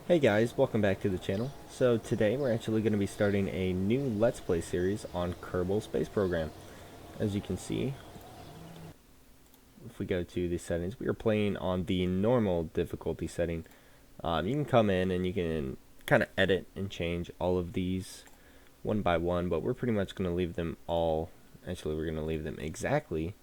Hey guys, welcome back to the channel. So today we're actually going to be starting a new Let's Play series on Kerbal Space Program. As you can see, if we go to the settings, we are playing on the normal difficulty setting. You can come in and you can kind of edit and change all of these one by one, but we're pretty much going to leave them all, actually we're going to leave them exactly.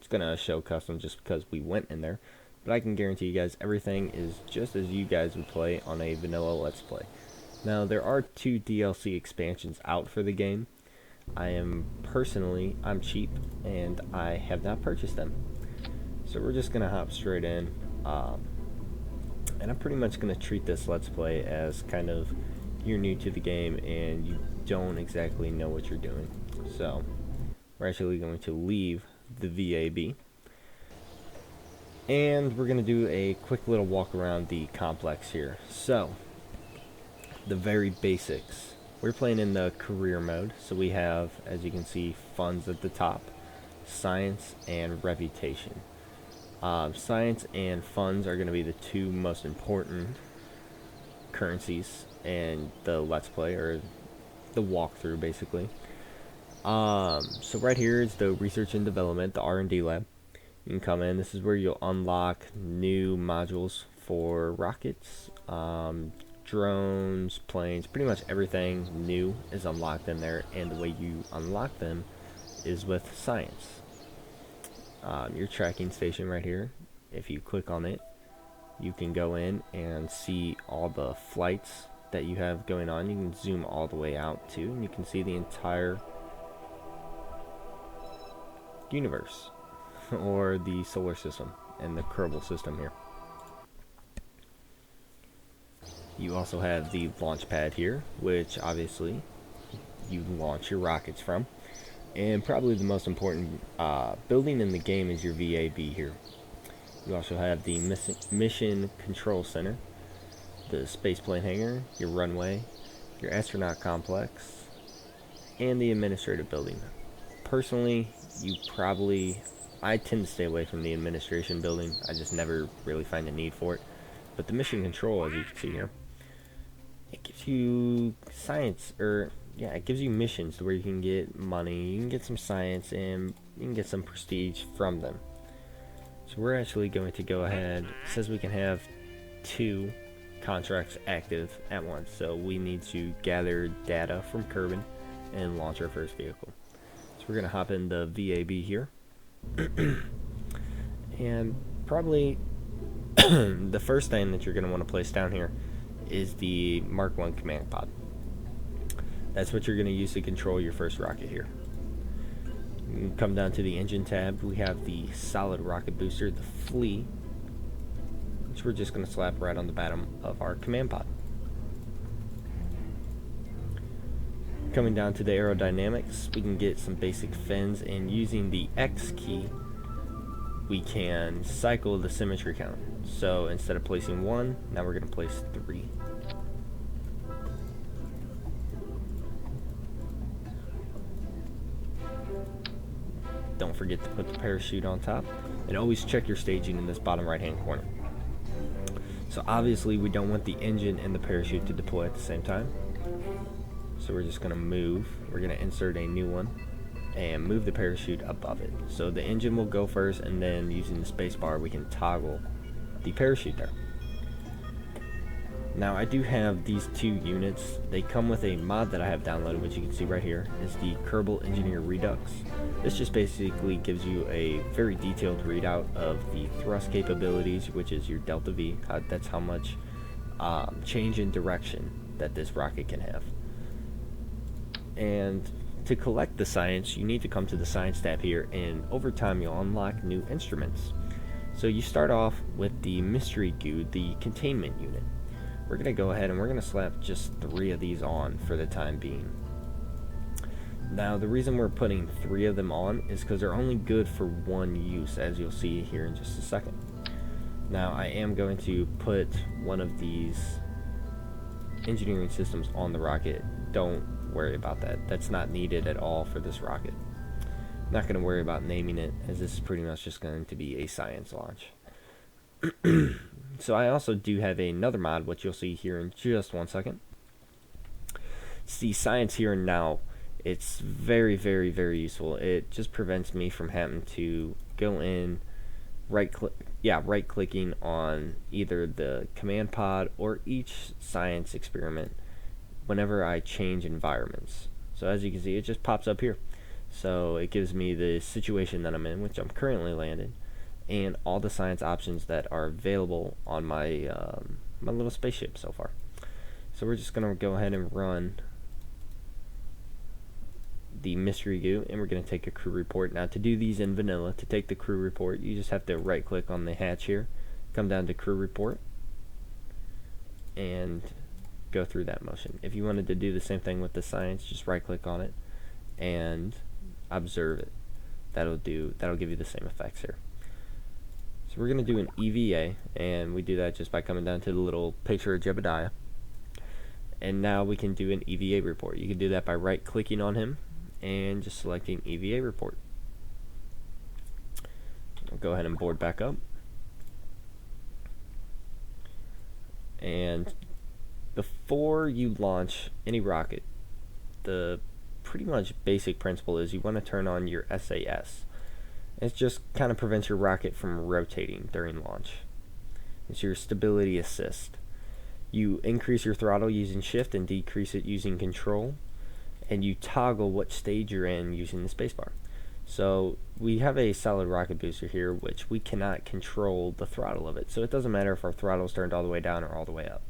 It's going to show custom just because we went in there. But I can guarantee you guys everything is just as you guys would play on a vanilla Let's Play. Now there are 2 DLC expansions out for the game. I'm cheap and I have not purchased them. So we're just going to hop straight in. And I'm pretty much going to treat this Let's Play as kind of you're new to the game and you don't exactly know what you're doing. So we're actually going to leave the VAB. And we're going to do a quick little walk around the complex here. So, the very basics. We're playing in the career mode. So we have, as you can see, funds at the top, science, and reputation. Science and funds are going to be the 2 most important currencies in the Let's Play, or the walkthrough, basically. So right here is the research and development, the R&D lab. You can come in. This is where you'll unlock new modules for rockets, drones, planes, pretty much everything new is unlocked in there, and the way you unlock them is with science. Your tracking station right here, if you click on it, you can go in and see all the flights that you have going on. You can zoom all the way out too, and you can see the entire universe. Or the solar system and the Kerbal system here. You also have the launch pad here, which obviously you launch your rockets from. And probably the most important building in the game is your VAB here. You also have the mission control center, the spaceplane hangar, your runway, your astronaut complex, and the administrative building. Personally, I tend to stay away from the administration building. I just never really find a need for it. But the mission control, as you can see here, it gives you science, it gives you missions where you can get money, you can get some science, and you can get some prestige from them. So we're actually going to go ahead. It says we can have 2 contracts active at once. So we need to gather data from Kerbin and launch our first vehicle. So we're going to hop in the VAB here. And probably the first thing that you're going to want to place down here is the Mark 1 command pod. That's what you're going to use to control your first rocket here. You can come down to the engine tab. We have the solid rocket booster, the Flea, which we're just going to slap right on the bottom of our command pod. Coming down to the aerodynamics, we can get some basic fins, and using the X key, we can cycle the symmetry count. So instead of placing 1, now we're going to place 3. Don't forget to put the parachute on top, and always check your staging in this bottom right hand corner. So obviously we don't want the engine and the parachute to deploy at the same time. So we're just going to move. We're going to insert a new one and move the parachute above it. So the engine will go first, and then using the space bar we can toggle the parachute there. Now I do have these 2 units. They come with a mod that I have downloaded, which you can see right here is the Kerbal Engineer Redux. This just basically gives you a very detailed readout of the thrust capabilities, which is your delta V. That's how much change in direction that this rocket can have. And to collect the science, you need to come to the science tab here, and over time you'll unlock new instruments. So you start off with the mystery goo, the containment unit. We're going to go ahead and we're going to slap just 3 of these on for the time being. Now the reason we're putting 3 of them on is because they're only good for 1 use, as you'll see here in just a second. Now I am going to put one of these engineering systems on the rocket. Don't worry about that. That's not needed at all for this rocket. I'm not going to worry about naming it, as this is pretty much just going to be a science launch. So I also do have another mod, which you'll see here in just 1 second. It's the Science Here and Now. It's very, very, very useful. It just prevents me from having to go in, right clicking on either the command pod or each science experiment whenever I change environments. So as you can see, it just pops up here. So it gives me the situation that I'm in, which I'm currently landed, and all the science options that are available on my my little spaceship so far. So we're just gonna go ahead and run the mystery goo, and we're going to take a crew report. Now to do these in vanilla, to take the crew report, you just have to right click on the hatch here, come down to crew report, and go through that motion. If you wanted to do the same thing with the science, just right click on it and observe it. That'll give you the same effects here. So we're going to do an EVA, and we do that just by coming down to the little picture of Jebediah. And now we can do an EVA report. You can do that by right clicking on him and just selecting EVA report. I'll go ahead and board back up. And before you launch any rocket, the pretty much basic principle is you want to turn on your SAS. It just kind of prevents your rocket from rotating during launch. It's your stability assist. You increase your throttle using shift and decrease it using control, and you toggle what stage you're in using the spacebar. So we have a solid rocket booster here, which we cannot control the throttle of it, so it doesn't matter if our throttle is turned all the way down or all the way up.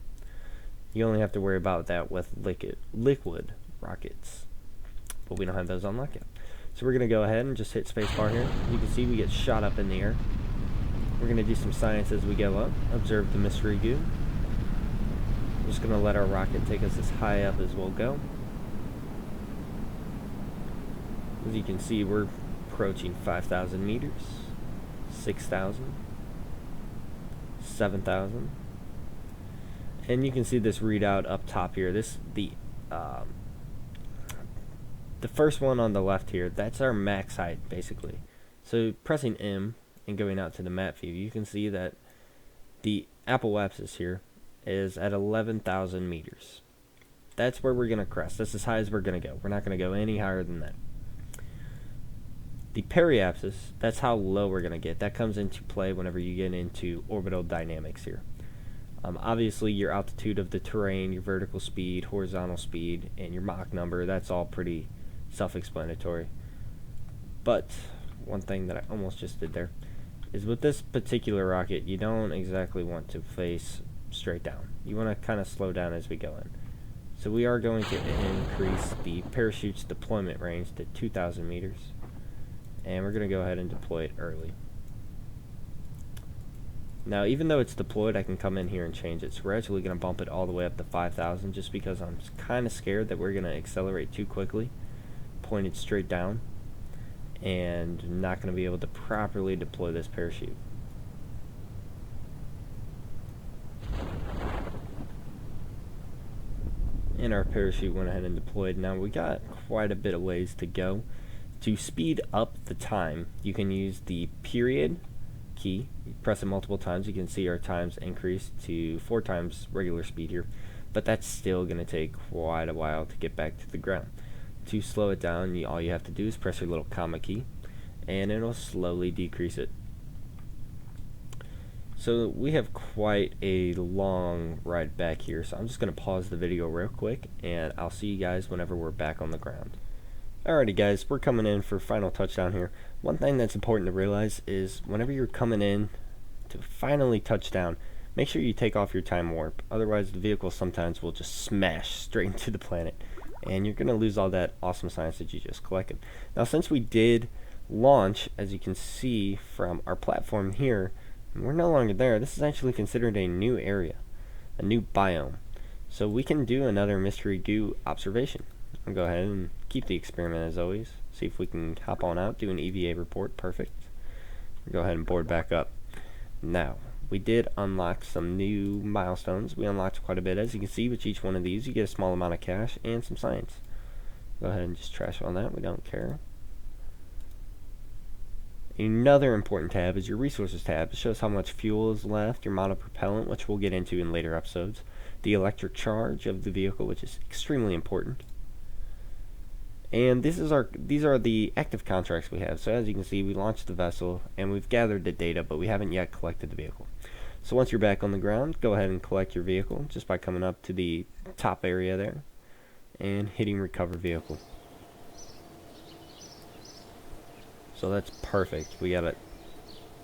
You only have to worry about that with liquid rockets, but we don't have those unlocked yet. So we're going to go ahead and just hit spacebar here. You can see we get shot up in the air. We're going to do some science as we go up. Observe the mystery goo. We're just going to let our rocket take us as high up as we'll go. As you can see, we're approaching 5,000 meters, 6,000, 7,000, and you can see this readout up top here. The first one on the left here, that's our max height basically. So pressing M and going out to the map view, you can see that the apoapsis here is at 11,000 meters. That's where we're gonna crest. That's as high as we're gonna go. We're not gonna go any higher than that. The periapsis, that's how low we're going to get. That comes into play whenever you get into orbital dynamics here. Obviously, your altitude of the terrain, your vertical speed, horizontal speed, and your Mach number, that's all pretty self-explanatory. But one thing that I almost just did there is with this particular rocket, you don't exactly want to face straight down. You want to kind of slow down as we go in. So we are going to increase the parachute's deployment range to 2,000 meters. And we're going to go ahead and deploy it early. Now, even though it's deployed, I can come in here and change it. So we're actually going to bump it all the way up to 5,000 just because I'm kind of scared that we're going to accelerate too quickly, point it straight down, and not going to be able to properly deploy this parachute. And our parachute went ahead and deployed. Now we got quite a bit of ways to go. To speed up the time, you can use the period key. You press it multiple times, you can see our times increase to 4 times regular speed here, but that's still going to take quite a while to get back to the ground. To slow it down, all you have to do is press your little comma key, and it'll slowly decrease it. So we have quite a long ride back here, so I'm just going to pause the video real quick, and I'll see you guys whenever we're back on the ground. Alrighty guys, we're coming in for final touchdown here. One thing that's important to realize is whenever you're coming in to finally touch down, make sure you take off your time warp. Otherwise the vehicle sometimes will just smash straight into the planet, and you're going to lose all that awesome science that you just collected. Now since we did launch, as you can see from our platform here, we're no longer there. This is actually considered a new area, a new biome. So we can do another mystery goo observation. I'll go ahead and keep the experiment as always. See if we can hop on out, do an EVA report. Perfect. Go ahead and board back up. Now, we did unlock some new milestones. We unlocked quite a bit. As you can see, with each one of these, you get a small amount of cash and some science. Go ahead and just trash on that. We don't care. Another important tab is your resources tab. It shows how much fuel is left, your amount of propellant, which we'll get into in later episodes, the electric charge of the vehicle, which is extremely important. And these are the active contracts we have. So as you can see, we launched the vessel and we've gathered the data, but we haven't yet collected the vehicle. So once you're back on the ground, go ahead and collect your vehicle just by coming up to the top area there and hitting recover vehicle. So that's perfect. We got a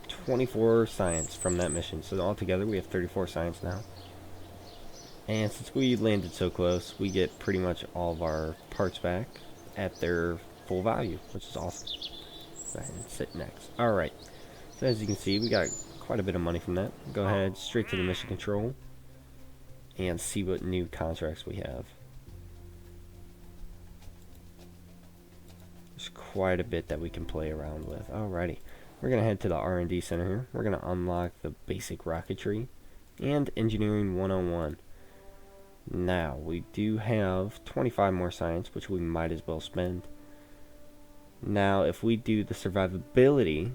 24 science from that mission. So altogether we have 34 science now. And since we landed so close, we get pretty much all of our parts back at their full value, which is awesome. Go ahead and sit next. Alright, so as you can see, we got quite a bit of money from that. Go ahead straight to the mission control and see what new contracts we have. There's quite a bit that we can play around with. Alrighty, we're going to head to the R&D center here. We're going to unlock the basic rocketry and engineering 101. Now, we do have 25 more science, which we might as well spend. Now, if we do the survivability,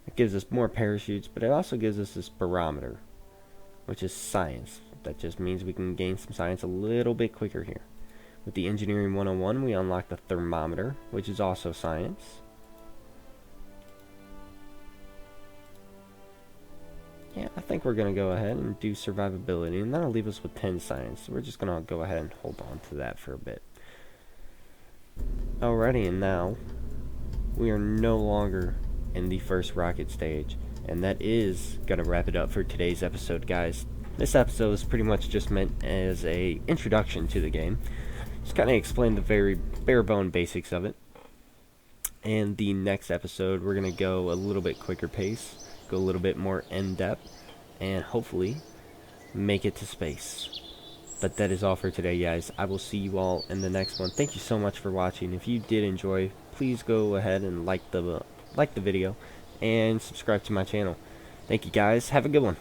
it gives us more parachutes, but it also gives us this barometer, which is science. That just means we can gain some science a little bit quicker here. With the engineering 101, we unlock the thermometer, which is also science. Yeah, I think we're going to go ahead and do survivability, and that'll leave us with 10 science. So we're just going to go ahead and hold on to that for a bit. Alrighty, and now we are no longer in the first rocket stage, and that is going to wrap it up for today's episode, guys. This episode is pretty much just meant as a introduction to the game. Just kind of explain the very bare bone basics of it. And the next episode, we're going to go a little bit quicker pace, go a little bit more in-depth, and hopefully make it to space. But that is all for today, guys. I will see you all in the next one. Thank you so much for watching. If you did enjoy, please go ahead and like the video and subscribe to my channel. Thank you, guys. Have a good one.